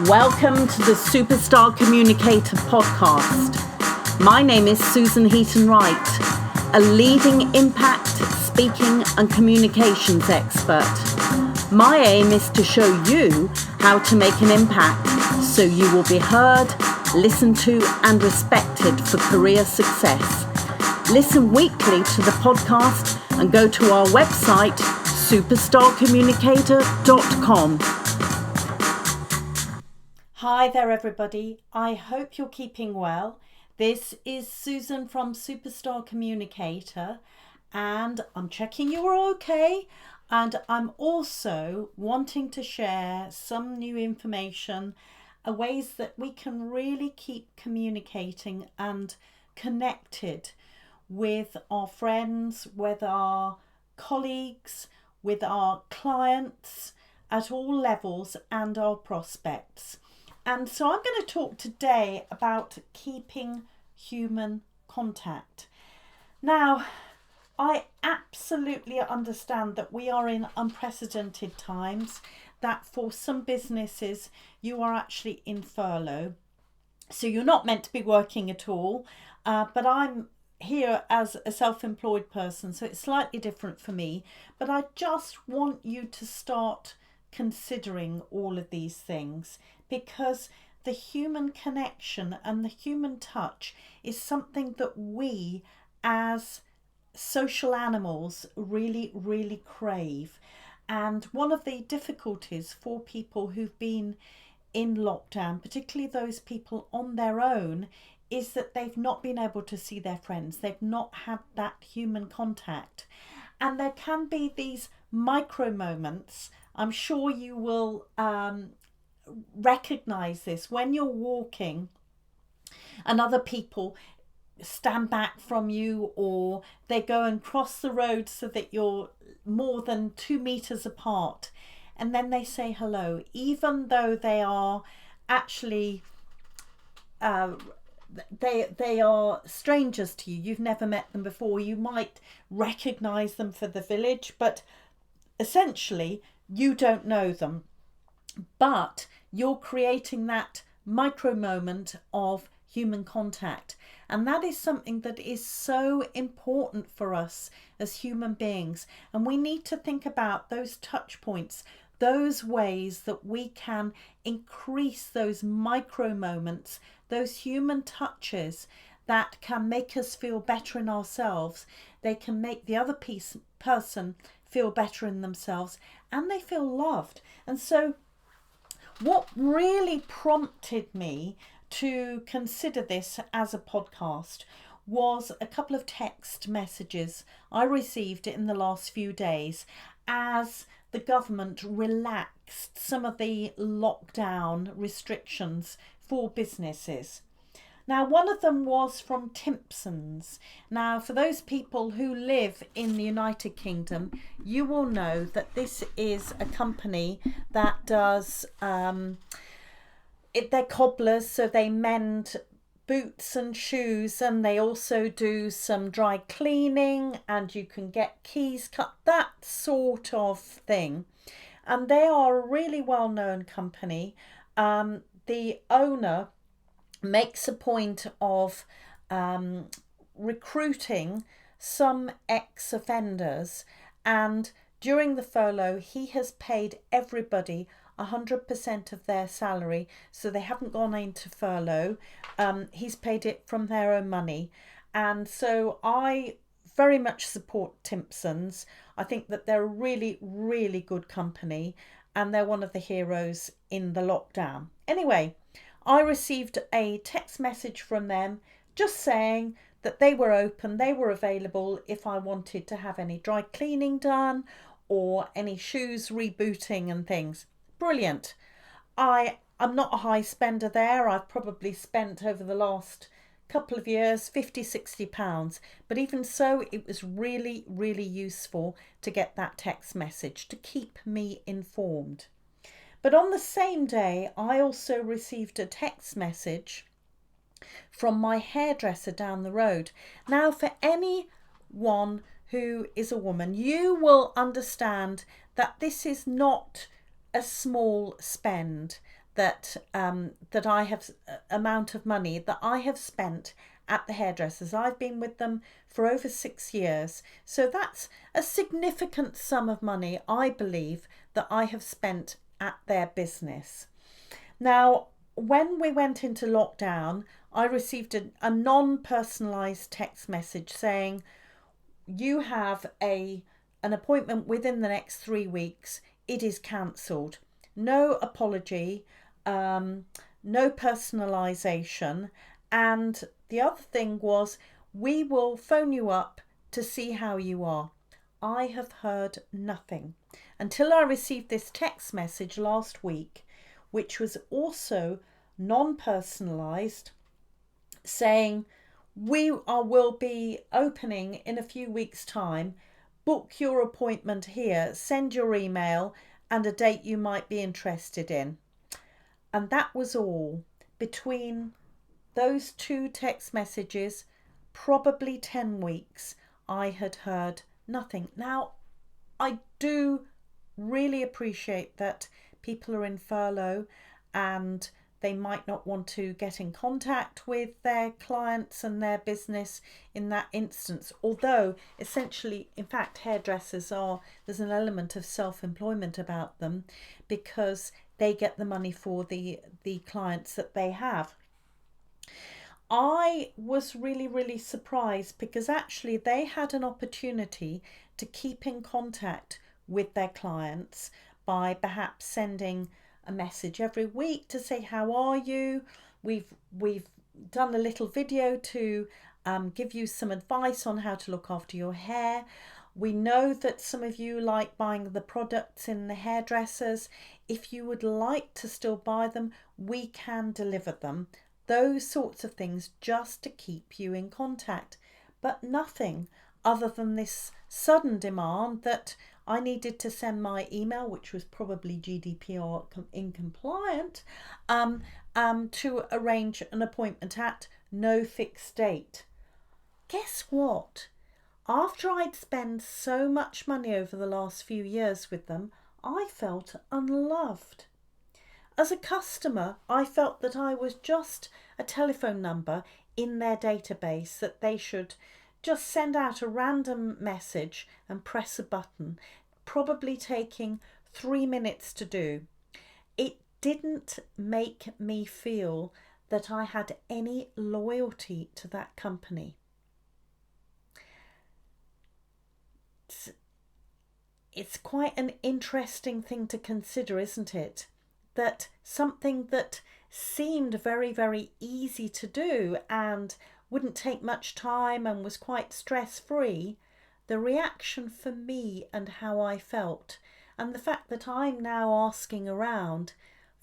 Welcome to the Superstar Communicator podcast. My name is Susan Heaton-Wright, a leading impact, speaking and communications expert. My aim is to show you how to make an impact so you will be heard, listened to and respected for career success. Listen weekly to the podcast and go to our website, superstarcommunicator.com. Hi there everybody, I hope you're keeping well. This is Susan from Superstar Communicator and I'm checking you're okay, and I'm also wanting to share some new information, ways that we can really keep communicating and connected with our friends, with our colleagues, with our clients at all levels and our prospects. And so I'm going to talk today about keeping human contact. Now, I absolutely understand that we are in unprecedented times, that for some businesses you are actually in furlough. So you're not meant to be working at all, but I'm here as a self-employed person, so it's slightly different for me. But I just want you to start considering all of these things, because the human connection and the human touch is something that we as social animals really crave. And one of the difficulties for people who've been in lockdown, particularly those people on their own, is that they've not been able to see their friends. They've not had that human contact. And there can be these micro moments. I'm sure you will recognize this when you're walking and other people stand back from you, or they go and cross the road so that you're more than 2 meters apart, and then they say hello, even though they are actually they are strangers to you. You've never met them before. You might recognize them for the village, but essentially you don't know them. But you're creating that micro moment of human contact. And that is something that is so important for us as human beings. And we need to think about those touch points, those ways that we can increase those micro moments, those human touches that can make us feel better in ourselves. They can make the other person feel better in themselves, and they feel loved. And so what really prompted me to consider this as a podcast was a couple of text messages I received in the last few days as the government relaxed some of the lockdown restrictions for businesses. Now, one of them was from Timpsons. Now, for those people who live in the United Kingdom, you will know that this is a company that does, they're cobblers, so they mend boots and shoes, and they also do some dry cleaning, and you can get keys cut, that sort of thing. And they are a really well-known company. The owner makes a point of recruiting some ex-offenders, and during the furlough he has paid everybody 100% of their salary, so they haven't gone into furlough. He's paid it from their own money, and so I very much support Timpsons. I think that they're a really good company, and they're one of the heroes in the lockdown. Anyway, I received a text message from them just saying that they were open, they were available if I wanted to have any dry cleaning done or any shoes rebooting and things. Brilliant. I'm not a high spender there. I've probably spent over the last couple of years £50-60, but even so it was really useful to get that text message to keep me informed. But on the same day, I also received a text message from my hairdresser down the road. Now, for anyone who is a woman, you will understand that this is not a small spend. that that I have amount of money that I have spent at the hairdressers. I've been with them for over 6 years, so that's a significant sum of money, I believe, that I have spent at their business. Now, when we went into lockdown, I received a non-personalized text message saying, you have an appointment within the next 3 weeks. It is cancelled. No apology, no personalisation. And the other thing was, we will phone you up to see how you are. I have heard nothing until I received this text message last week, which was also non-personalised, saying, will be opening in a few weeks' time. Book your appointment here, send your email and a date you might be interested in. And that was all. Between those two text messages, probably 10 weeks, I had heard nothing. Now, I do really appreciate that people are in furlough and they might not want to get in contact with their clients and their business in that instance. Although essentially, in fact, hairdressers there's an element of self-employment about them because they get the money for the clients that they have. I was really, really surprised because actually they had an opportunity to keep in contact with their clients by perhaps sending a message every week to say, how are you? We've done a little video to give you some advice on how to look after your hair. We know that some of you like buying the products in the hairdressers. If you would like to still buy them, we can deliver them. Those sorts of things, just to keep you in contact. But nothing other than this sudden demand that I needed to send my email, which was probably GDPR incompliant, to arrange an appointment at no fixed date. Guess what? After I'd spent so much money over the last few years with them, I felt unloved. As a customer, I felt that I was just a telephone number in their database that they should just send out a random message and press a button, probably taking 3 minutes to do. It didn't make me feel that I had any loyalty to that company. It's quite an interesting thing to consider, isn't it? That something that seemed very, very easy to do and wouldn't take much time and was quite stress-free, the reaction for me and how I felt, and the fact that I'm now asking around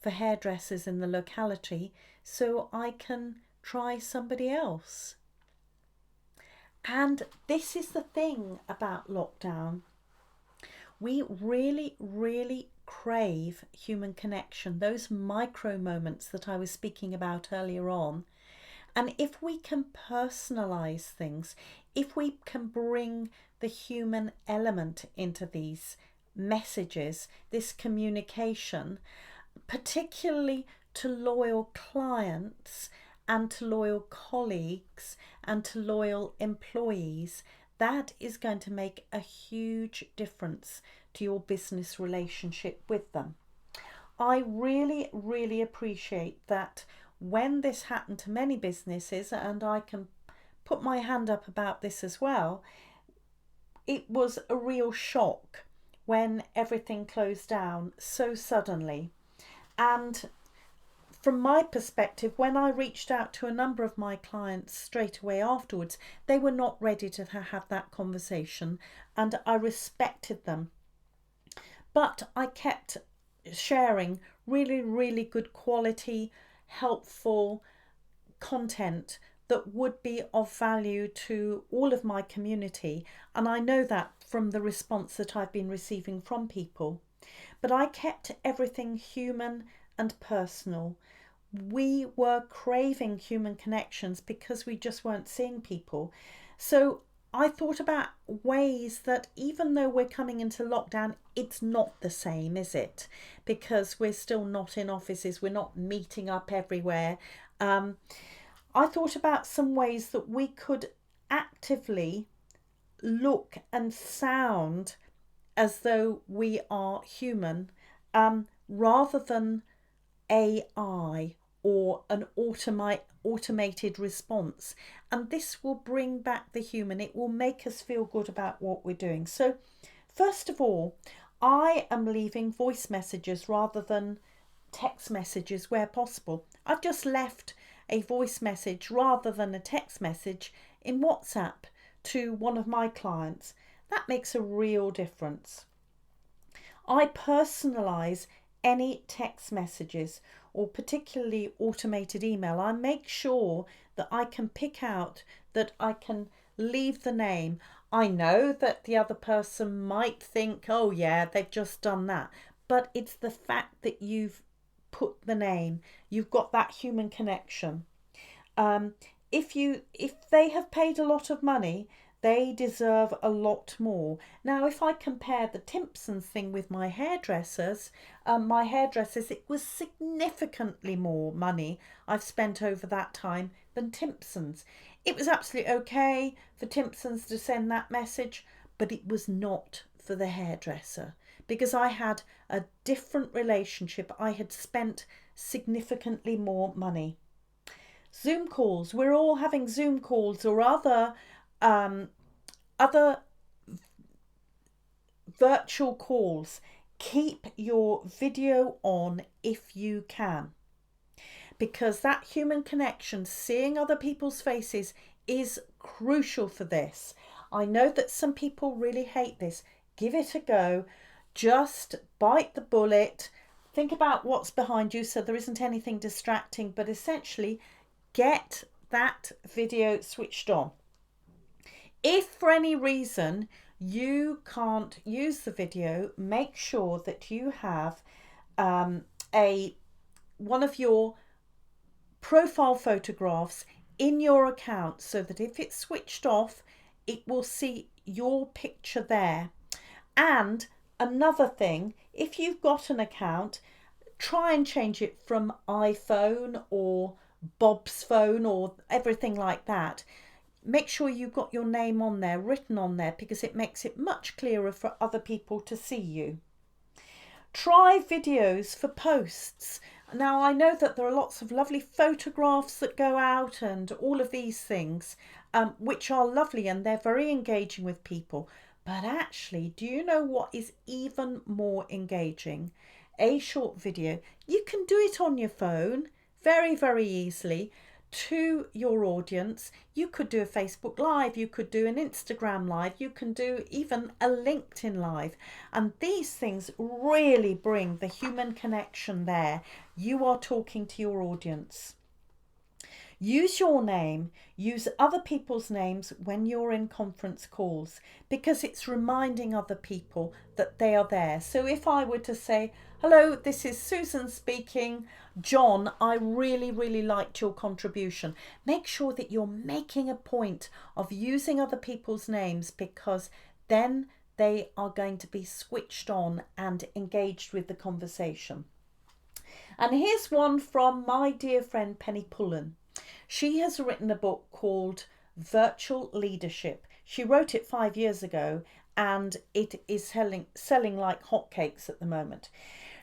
for hairdressers in the locality so I can try somebody else. And this is the thing about lockdown. We really, really crave human connection, those micro moments that I was speaking about earlier on. And if we can personalize things, if we can bring the human element into these messages, this communication, particularly to loyal clients and to loyal colleagues and to loyal employees, that is going to make a huge difference to your business relationship with them. I really, really appreciate that when this happened to many businesses, and I can put my hand up about this as well, it was a real shock when everything closed down so suddenly. And from my perspective, when I reached out to a number of my clients straight away afterwards, they were not ready to have that conversation, and I respected them. But I kept sharing really, really good quality, helpful content that would be of value to all of my community. And I know that from the response that I've been receiving from people. But I kept everything human and personal. We were craving human connections because we just weren't seeing people. So I thought about ways that even though we're coming into lockdown, it's not the same, is it? Because we're still not in offices, we're not meeting up everywhere. Um, I thought about some ways that we could actively look and sound as though we are human, rather than AI or an automated response. And this will bring back the human. It will make us feel good about what we're doing. So, first of all, I am leaving voice messages rather than text messages where possible. I've just left a voice message rather than a text message in WhatsApp to one of my clients. That makes a real difference. I personalize any text messages or particularly automated email. I make sure that I can pick out, that I can leave the name. I know that the other person might think, oh yeah, they've just done that. But it's the fact that you've put the name, you've got that human connection. Um, if they have paid a lot of money, they deserve a lot more. Now, if I compare the Timpsons thing with my hairdressers, it was significantly more money I've spent over that time than Timpsons. It was absolutely okay for Timpsons to send that message, but it was not for the hairdresser because I had a different relationship. I had spent significantly more money. Zoom calls. We're all having Zoom calls or um, other virtual calls. Keep your video on if you can, because that human connection, seeing other people's faces, is crucial for this. I know that some people really hate this. Give it a go. Just bite the bullet. Think about what's behind you so there isn't anything distracting, but essentially get that video switched on. If for any reason you can't use the video, make sure that you have a one of your profile photographs in your account so that if it's switched off, it will see your picture there. And another thing, if you've got an account, try and change it from iPhone or Bob's phone or everything like that. Make sure you've got your name on there, written on there, because it makes it much clearer for other people to see you. Try videos for posts. Now, I know that there are lots of lovely photographs that go out and all of these things, which are lovely and they're very engaging with people. But actually, do you know what is even more engaging? A short video. You can do it on your phone very, very easily to your audience. You could do a Facebook Live, you could do an Instagram Live, you can do even a LinkedIn Live. And these things really bring the human connection there. You are talking to your audience. Use your name, use other people's names when you're in conference calls because it's reminding other people that they are there. So if I were to say, hello, this is Susan speaking. John, I really, really liked your contribution. Make sure that you're making a point of using other people's names because then they are going to be switched on and engaged with the conversation. And here's one from my dear friend Penny Pullen. She has written a book called Virtual Leadership. She wrote it 5 years ago and it is selling like hotcakes at the moment.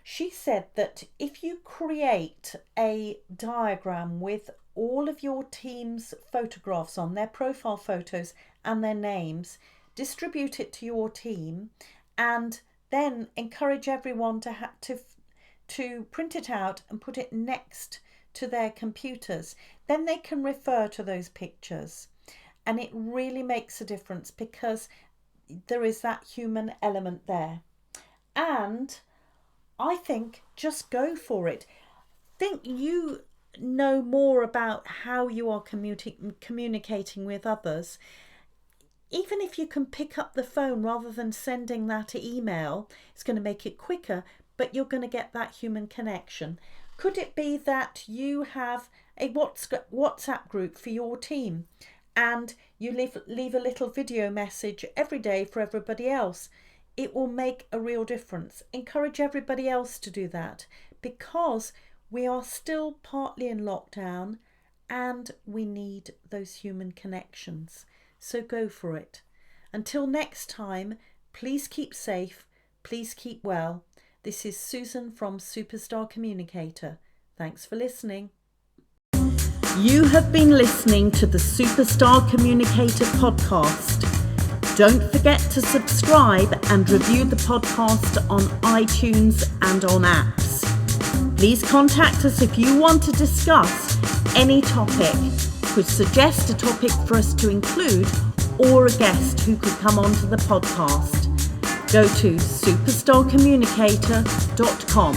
She said that if you create a diagram with all of your team's photographs on, their profile photos and their names, distribute it to your team and then encourage everyone to print it out and put it next to their computers, then they can refer to those pictures. And it really makes a difference because there is that human element there. And I think just go for it. Think you know more about how you are communicating with others. Even if you can pick up the phone rather than sending that email, it's going to make it quicker, but you're going to get that human connection. Could it be that you have a WhatsApp group for your team and you leave a little video message every day for everybody else, it will make a real difference. Encourage everybody else to do that, because we are still partly in lockdown and we need those human connections. So go for it. Until next time, please keep safe, please keep well. This is Susan from Superstar Communicator. Thanks for listening. You have been listening to the Superstar Communicator podcast. Don't forget to subscribe and review the podcast on iTunes and on apps. Please contact us if you want to discuss any topic, could suggest a topic for us to include, or a guest who could come onto the podcast. Go to superstarcommunicator.com.